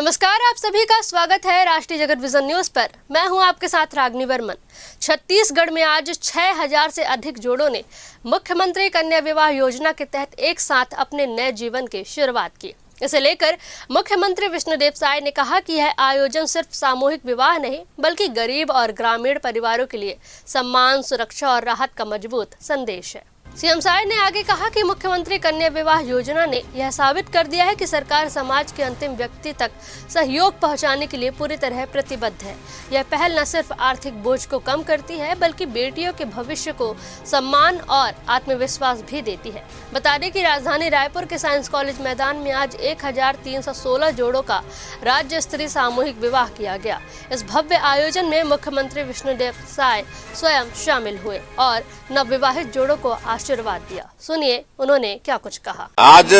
नमस्कार, आप सभी का स्वागत है राष्ट्रीय जगत विजन न्यूज पर। मैं हूं आपके साथ रागनी वर्मन। छत्तीसगढ़ में आज 6000 से अधिक जोड़ों ने मुख्यमंत्री कन्या विवाह योजना के तहत एक साथ अपने नए जीवन की शुरुआत की। इसे लेकर मुख्यमंत्री विष्णुदेव साय ने कहा कि यह आयोजन सिर्फ सामूहिक विवाह नहीं बल्कि गरीब और ग्रामीण परिवारों के लिए सम्मान, सुरक्षा और राहत का मजबूत संदेश है। सीएम साय ने आगे कहा कि मुख्यमंत्री कन्या विवाह योजना ने यह साबित कर दिया है कि सरकार समाज के अंतिम व्यक्ति तक सहयोग पहुंचाने के लिए पूरी तरह प्रतिबद्ध है। यह पहल न सिर्फ आर्थिक बोझ को कम करती है बल्कि बेटियों के भविष्य को सम्मान और आत्मविश्वास भी देती है। बता दें कि राजधानी रायपुर के साइंस कॉलेज मैदान में आज 1316 जोड़ों का राज्य स्तरीय सामूहिक विवाह किया गया। इस भव्य आयोजन में मुख्यमंत्री विष्णुदेव साय स्वयं शामिल हुए और नवविवाहित जोड़ों को आशीर्वाद दिया। सुनिए उन्होंने क्या कुछ कहा। आज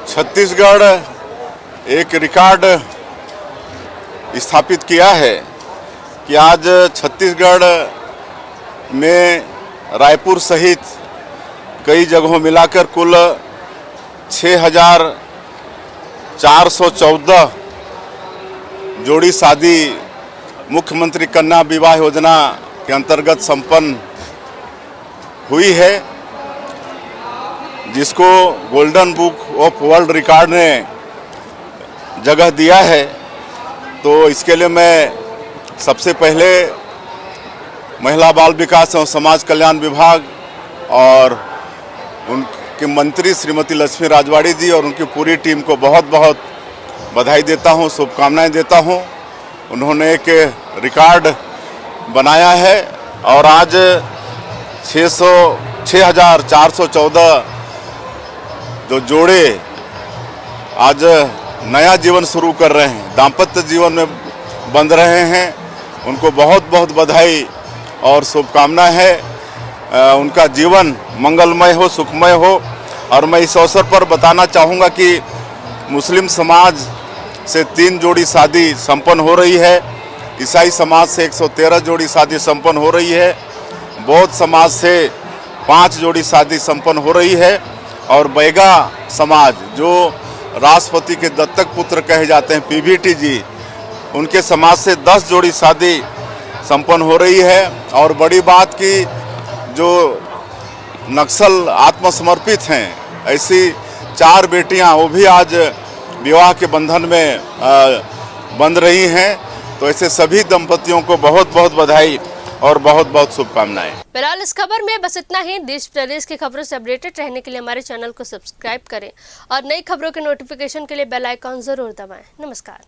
छत्तीसगढ़ एक रिकॉर्ड स्थापित किया है कि आज छत्तीसगढ़ में रायपुर सहित कई जगहों मिलाकर कुल 6414 जोड़ी शादी मुख्यमंत्री कन्या विवाह योजना के अंतर्गत संपन्न हुई है, जिसको golden book of world record ने जगह दिया है। तो इसके लिए मैं सबसे पहले महिला बाल विकास एवं समाज कल्याण विभाग और उनके मंत्री श्रीमती लक्ष्मी राजवाड़ी जी और उनकी पूरी टीम को बहुत बहुत बधाई देता हूं, शुभकामनाएं देता हूं। उन्होंने एक रिकॉर्ड बनाया है और आज 6414 जो जोड़े आज नया जीवन शुरू कर रहे हैं, दाम्पत्य जीवन में बंध रहे हैं, उनको बहुत बहुत बधाई और शुभकामनाएं है। उनका जीवन मंगलमय हो, सुखमय हो। और मैं इस अवसर पर बताना चाहूँगा कि मुस्लिम समाज से 3 जोड़ी शादी संपन्न हो रही है, ईसाई समाज से 113 जोड़ी शादी संपन्न हो रही है, बौद्ध समाज से 5 जोड़ी शादी संपन्न हो रही है और बैगा समाज जो राष्ट्रपति के दत्तक पुत्र कहे जाते हैं पीवीटी जी, उनके समाज से 10 जोड़ी शादी संपन्न हो रही है। और बड़ी बात कि जो नक्सल आत्मसमर्पित हैं ऐसी 4 बेटियां वो भी आज विवाह के बंधन में बंध रही हैं। तो ऐसे सभी दंपतियों को बहुत बहुत बधाई और बहुत बहुत शुभकामनाएं। फिलहाल इस खबर में बस इतना ही। देश प्रदेश की खबरों से अपडेटेड रहने के लिए हमारे चैनल को सब्सक्राइब करें और नई खबरों के नोटिफिकेशन के लिए बेल आइकॉन जरूर दबाएं। नमस्कार।